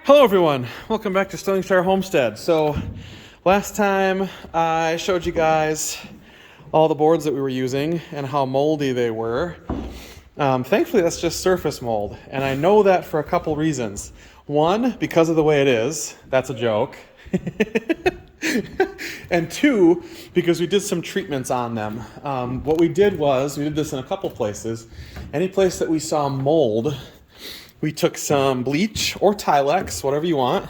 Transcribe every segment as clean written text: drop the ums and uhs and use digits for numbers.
Hello everyone, welcome back to Stirlingshire Homestead. So last time I showed you guys all the boards that we were using and how moldy they were. Thankfully that's just surface mold, and I know that for a couple reasons. One, because of the way it is, that's a joke. And two, because we did some treatments on them. What we did was, we did this in a couple places. Any place that we saw mold, we took some bleach or Tilex, whatever you want,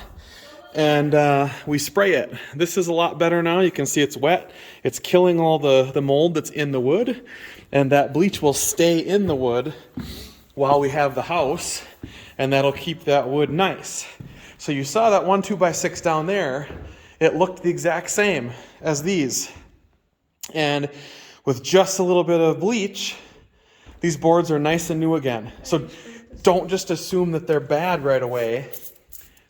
and we spray it. This is a lot better now. You can see it's wet. It's killing all the mold that's in the wood, and that bleach will stay in the wood while we have the house, and that'll keep that wood nice. So you saw that 1 2x6 down there. It looked the exact same as these. And with just a little bit of bleach, these boards are nice and new again. So don't just assume that they're bad right away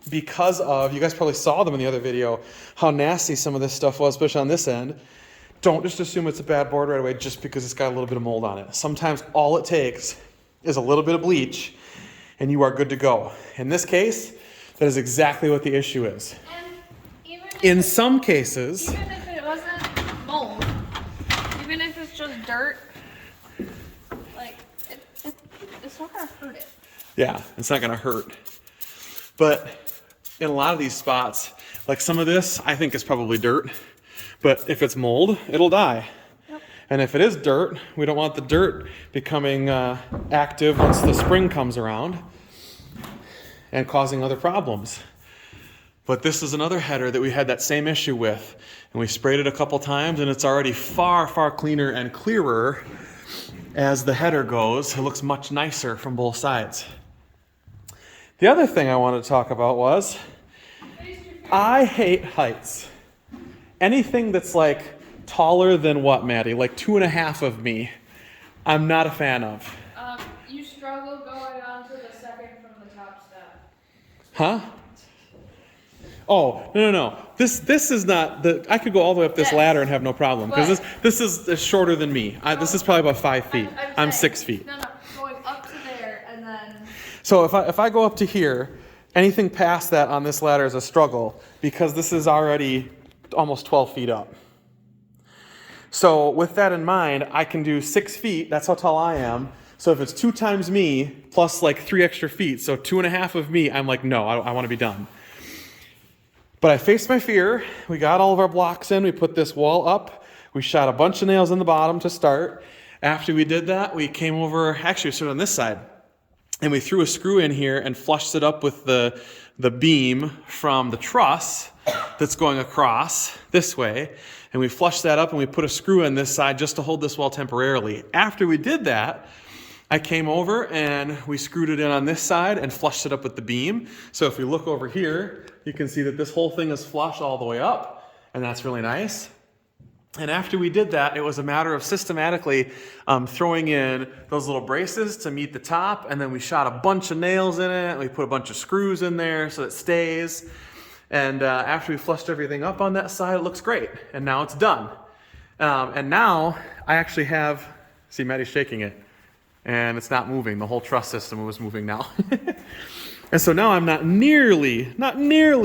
because of, you guys probably saw them in the other video, how nasty some of this stuff was, especially on this end. Don't just assume it's a bad board right away just because it's got a little bit of mold on it. Sometimes all it takes is a little bit of bleach and you are good to go. In this case, that is exactly what the issue is. In some cases, even if it wasn't mold, even if it's just dirt, like it's not gonna hurt it. yeah, it's not gonna hurt. But in a lot of these spots, like some of this, I think is probably dirt. But if it's mold, it'll die. Yep. And if it is dirt, we don't want the dirt becoming active once the spring comes around and causing other problems. But this is another header that we had that same issue with. And we sprayed it a couple times and it's already far, far cleaner and clearer as the header goes. It looks much nicer from both sides. The other thing I wanted to talk about was, I hate heights. Anything that's like taller than what, Maddie? Like 2.5 of me, I'm not a fan of. You struggle going on to the second from the top step. Huh? Oh, no. This is not the. I could go all the way up this ladder and have no problem because this is shorter than me. This is probably about 5 feet. I'm 6 feet. No, going up to there and then. So if I go up to here, anything past that on this ladder is a struggle because this is already almost 12 feet up. So with that in mind, I can do 6 feet. That's how tall I am. So if it's 2 times me plus like 3 extra feet, so 2.5 of me, I'm like, no, I want to be done. But I faced my fear. We got all of our blocks in. We put this wall up. We shot a bunch of nails in the bottom to start. After we did that, we came over, actually we started on this side, and we threw a screw in here and flushed it up with the beam from the truss that's going across this way. And we flushed that up and we put a screw in this side just to hold this wall temporarily. After we did that, I came over and we screwed it in on this side and flushed it up with the beam. So if we look over here, you can see that this whole thing is flush all the way up, and that's really nice. And after we did that, it was a matter of systematically throwing in those little braces to meet the top, and then we shot a bunch of nails in it, and we put a bunch of screws in there so it stays. And after we flushed everything up on that side, it looks great. And now it's done. And now I actually have, see Maddie's shaking it, and it's not moving. The whole truss system was moving now. And so now I'm not nearly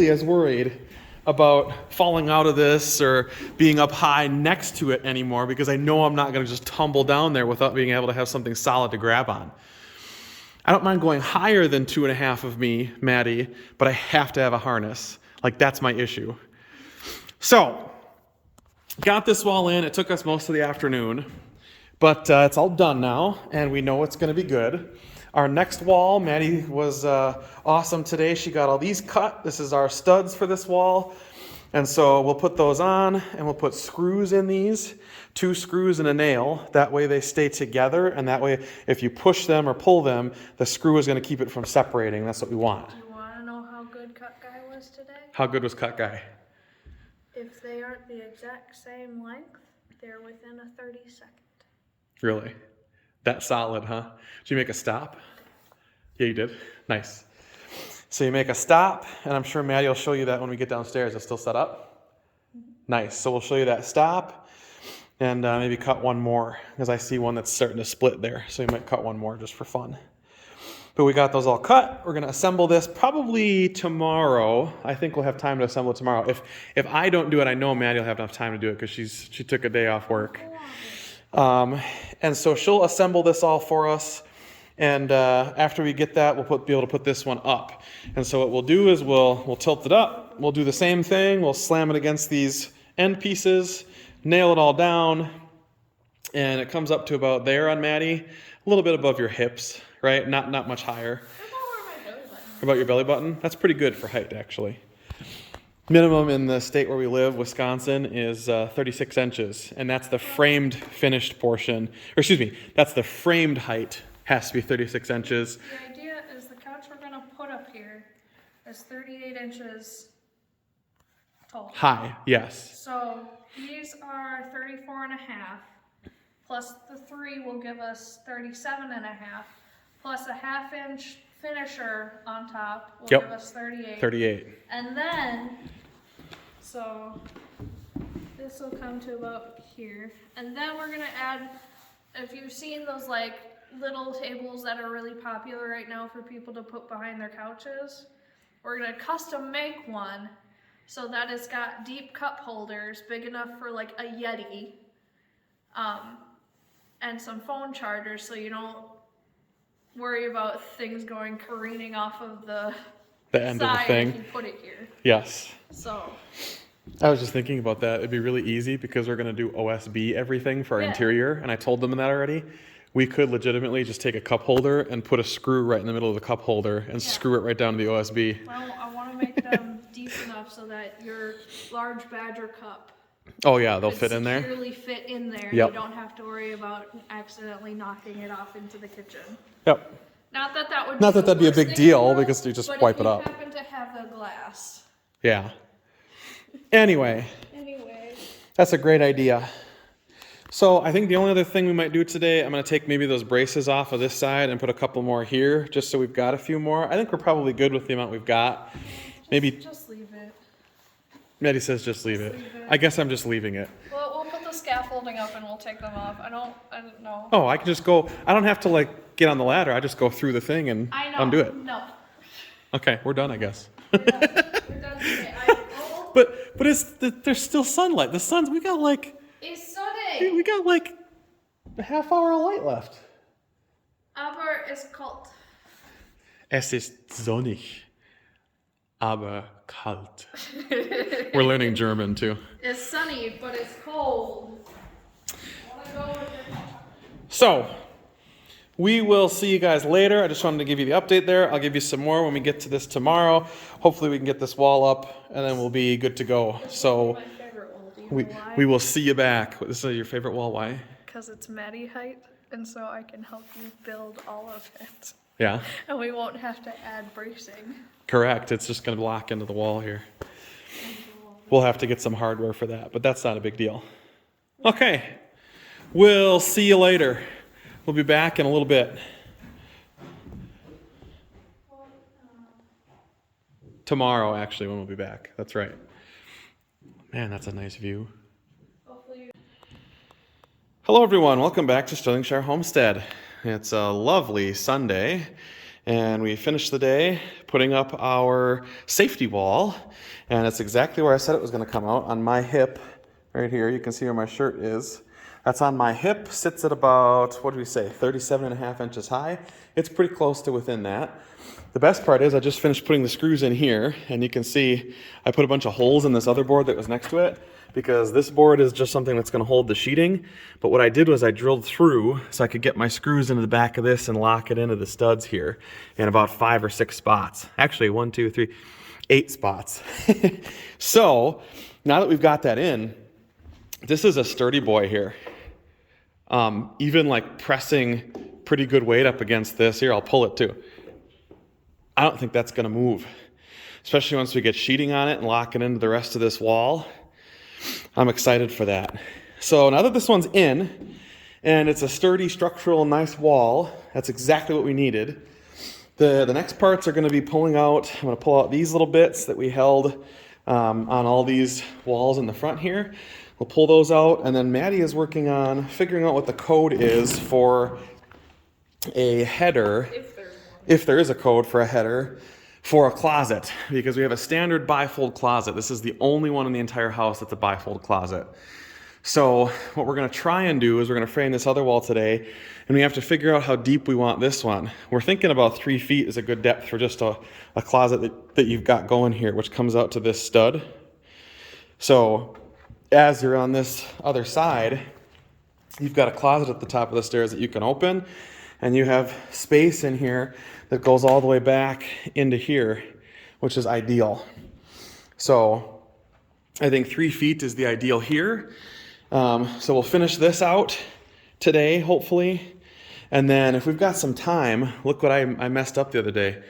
as worried about falling out of this or being up high next to it anymore because I know I'm not going to just tumble down there without being able to have something solid to grab on. I don't mind going higher than 2.5 of me, Maddie, but I have to have a harness. Like, that's my issue. So, got this wall in. It took us most of the afternoon, but it's all done now, and we know it's going to be good. Our next wall, Maddie was awesome today. She got all these cut. This is our studs for this wall. And so we'll put those on, and we'll put screws in these, 2 screws and a nail. That way they stay together, and that way if you push them or pull them, the screw is going to keep it from separating. That's what we want. Do you want to know how good Cut Guy was today? How good was Cut Guy? If they aren't the exact same length, they're within a 30-second. Really? That solid, huh? Did you make a stop? Yeah, you did. Nice. So you make a stop, and I'm sure Maddie will show you that when we get downstairs. It's still set up? Nice. So we'll show you that stop, and maybe cut one more, because I see one that's starting to split there. So you might cut one more just for fun. But we got those all cut. We're gonna assemble this probably tomorrow. I think we'll have time to assemble it tomorrow. If I don't do it, I know Maddie will have enough time to do it because she took a day off work. And so she'll assemble this all for us. And after we get that, we'll be able to put this one up. And so what we'll do is we'll tilt it up. We'll do the same thing. We'll slam it against these end pieces, nail it all down, and it comes up to about there on Maddie, a little bit above your hips, right? Not much higher. About your belly button? That's pretty good for height, actually. Minimum in the state where we live, Wisconsin, is 36 inches, and that's the framed finished portion. Or excuse me, that's the framed height has to be 36 inches. The idea is the couch we're gonna put up here is 38 inches tall. High, yes. So these are 34 and a half, plus the 3 will give us 37 and a half, plus a ½ inch finisher on top will give us 38. 38. And then, so this will come to about here. And then we're gonna add, if you've seen those like little tables that are really popular right now for people to put behind their couches, we're gonna custom make one so that it's got deep cup holders big enough for like a Yeti, and some phone chargers so you don't worry about things going careening off of the end of the side thing. if you put it here. Yes. So I was just thinking about that. It'd be really easy because we're going to do OSB everything for our interior, and I told them that already. We could legitimately just take a cup holder and put a screw right in the middle of the cup holder and screw it right down to the OSB. well, I want to make them deep enough so that your large Badger cup Oh yeah, they'll could fit in there. securely fit in there. Yep. You don't have to worry about accidentally knocking it off into the kitchen. Yep. Not that that would Not that that'd be a worst big thing deal, in the world, because you just but wipe if it you up. happen to have the glass. Yeah. Anyway, Anyway, that's a great idea. So I think the only other thing we might do today, I'm going to take maybe those braces off of this side and put a couple more here, just so we've got a few more. I think we're probably good with the amount we've got. Maybe just leave it. Maddie says just leave it. leave it. I guess I'm just leaving it. Well, we'll put the scaffolding up and we'll take them off. I don't know. Oh, I can just go. I don't have to like get on the ladder. I just go through the thing and I know. undo it. No. Okay, we're done, I guess. We're done today. But there's still sunlight. The sun's we got like It's Sunday. a half hour of light left. Aber es kalt. Es ist sonnig, aber kalt. We're learning German too. It's sunny, but it's cold. Wanna go with it? So, we will see you guys later. I just wanted to give you the update there. I'll give you some more when we get to this tomorrow. Hopefully we can get this wall up and then we'll be good to go. So, My favorite wall. Do you we know why? we will see you back. This is your favorite wall, why? Because it's Maddie height, and so I can help you build all of it. Yeah, And we won't have to add bracing. correct. It's just going to block into the wall here. We'll have to get some hardware for that, but that's not a big deal. Okay, we'll see you later. We'll be back in a little bit. Tomorrow, actually, when we'll be back. That's right. Man, that's a nice view. Hopefully. Hello, everyone. Welcome back to Sterlingshire Homestead. It's a lovely Sunday, and we finished the day putting up our safety wall, and it's exactly where I said it was going to come out, on my hip, right here. You can see where my shirt is. That's on my hip, sits at about, what do we say, 37 and a half inches high. It's pretty close to within that. The best part is I just finished putting the screws in here, and you can see I put a bunch of holes in this other board that was next to it, because this board is just something that's going to hold the sheeting. But what I did was I drilled through so I could get my screws into the back of this and lock it into the studs here in about 5 or 6 spots. Actually, 1, 2, 3, 8 spots. So now that we've got that in, this is a sturdy boy here. Even like pressing pretty good weight up against this. Here, I'll pull it too. I don't think that's going to move, especially once we get sheeting on it and lock it into the rest of this wall. I'm excited for that. So now that this one's in, and it's a sturdy, structural, nice wall, that's exactly what we needed. The next parts are going to be pulling out. I'm going to pull out these little bits that we held on all these walls in the front here. We'll pull those out, and then Maddie is working on figuring out what the code is for a header. if there is a code for a header, for a closet, because we have a standard bifold closet. This is the only one in the entire house that's a bifold closet. So what we're going to try and do is we're going to frame this other wall today, and we have to figure out how deep we want this one. We're thinking about 3 feet is a good depth for just a closet that you've got going here, which comes out to this stud. So as you're on this other side, you've got a closet at the top of the stairs that you can open, and you have space in here that goes all the way back into here, which is ideal. So I think 3 feet is the ideal here. So we'll finish this out today, hopefully. And then if we've got some time, look what I messed up the other day.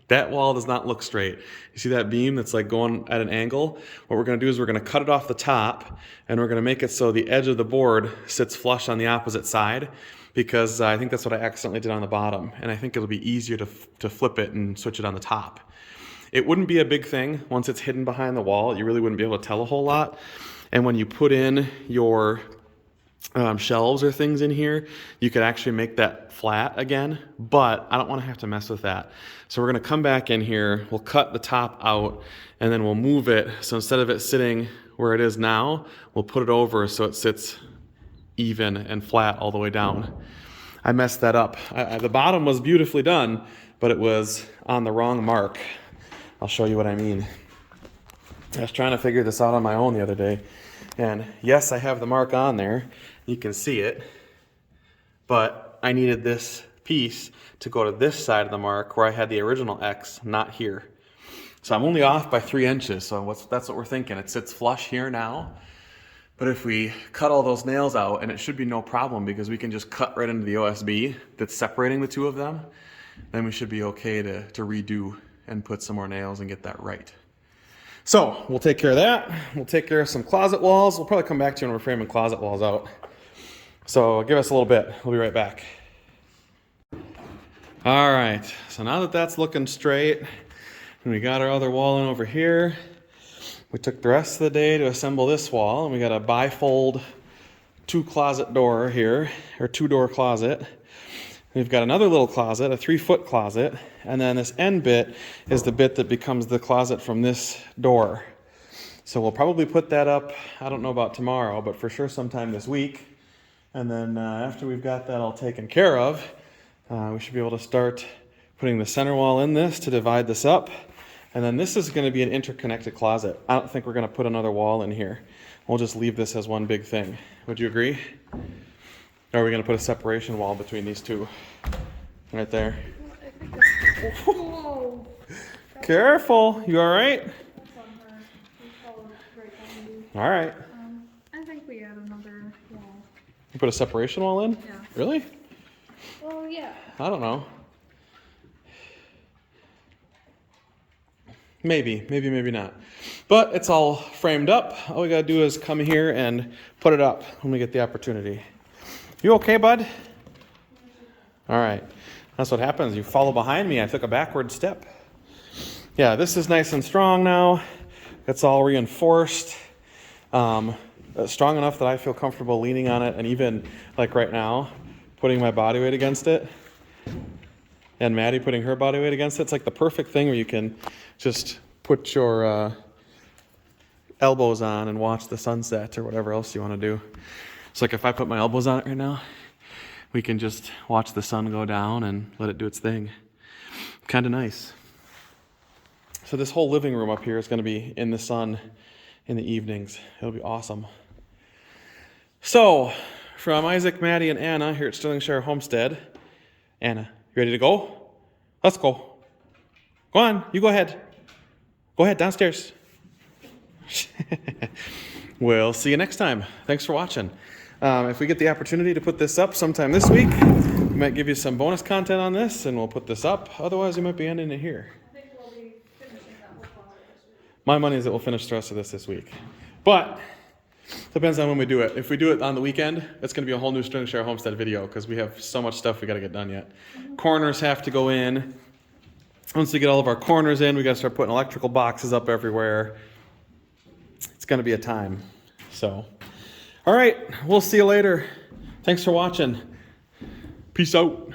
That wall does not look straight. You see that beam that's like going at an angle? What we're going to do is we're going to cut it off the top, and we're going to make it so the edge of the board sits flush on the opposite side, because I think that's what I accidentally did on the bottom, and I think it'll be easier to flip it and switch it on the top. It wouldn't be a big thing once it's hidden behind the wall. You really wouldn't be able to tell a whole lot. And when you put in your shelves or things in here, you could actually make that flat again, but I don't want to have to mess with that. So we're going to come back in here, we'll cut the top out, and then we'll move it. So instead of it sitting where it is now, we'll put it over so it sits even and flat all the way down. I messed that up. The bottom was beautifully done, but it was on the wrong mark. I'll show you what I mean. I was trying to figure this out on my own the other day, and yes, I have the mark on there. You can see it, but I needed this piece to go to this side of the mark where I had the original X, not here. So I'm only off by 3 inches, so that's what we're thinking. It sits flush here now, but if we cut all those nails out, and it should be no problem because we can just cut right into the OSB that's separating the two of them, then we should be okay to redo and put some more nails and get that right. So we'll take care of that. We'll take care of some closet walls. We'll probably come back to you when we're framing closet walls out. So give us a little bit. We'll be right back. All right, so now that that's looking straight, and we got our other wall in over here, we took the rest of the day to assemble this wall, and we got a bifold 2-closet door here, or 2-door closet. We've got another little closet, a 3-foot closet, and then this end bit is the bit that becomes the closet from this door. So we'll probably put that up, I don't know about tomorrow, but for sure sometime this week. And then after we've got that all taken care of, we should be able to start putting the center wall in this to divide this up. And then this is going to be an interconnected closet. I don't think we're going to put another wall in here. We'll just leave this as one big thing. Would you agree? Or are we going to put a separation wall between these two? Right there. Whoa. Careful. You all right? All right. I think we add another wall. You put a separation wall in? Yeah. Really? Well, yeah. I don't know. Maybe not. But it's all framed up. All we got to do is come here and put it up when we get the opportunity. You okay, bud? All right. That's what happens. You follow behind me. I took a backward step. Yeah, this is nice and strong now. It's all reinforced. Strong enough that I feel comfortable leaning on it, and even like right now, putting my body weight against it. And Maddie putting her body weight against it. It's like the perfect thing where you can just put your elbows on and watch the sunset or whatever else you want to do. It's like if I put my elbows on it right now, we can just watch the sun go down and let it do its thing. Kind of nice. So this whole living room up here is going to be in the sun in the evenings. It'll be awesome. So from Isaac, Maddie, and Anna here at Sterlingshire Homestead. Anna, you ready to go? Let's go. Go on, you go ahead. Go ahead, downstairs. We'll see you next time. Thanks for watching. If we get the opportunity to put this up sometime this week, we might give you some bonus content on this, and we'll put this up. Otherwise, we might be ending it here. I think we'll be finishing that whole closet this week. My money is that we'll finish the rest of this week. But depends on when we do it. If we do it on the weekend, it's going to be a whole new Sterlingshire Homestead video because we have so much stuff we got to get done yet. Corners have to go in. Once we get all of our corners in, we got to start putting electrical boxes up everywhere. It's going to be a time. So, all right, we'll see you later. Thanks for watching. Peace out.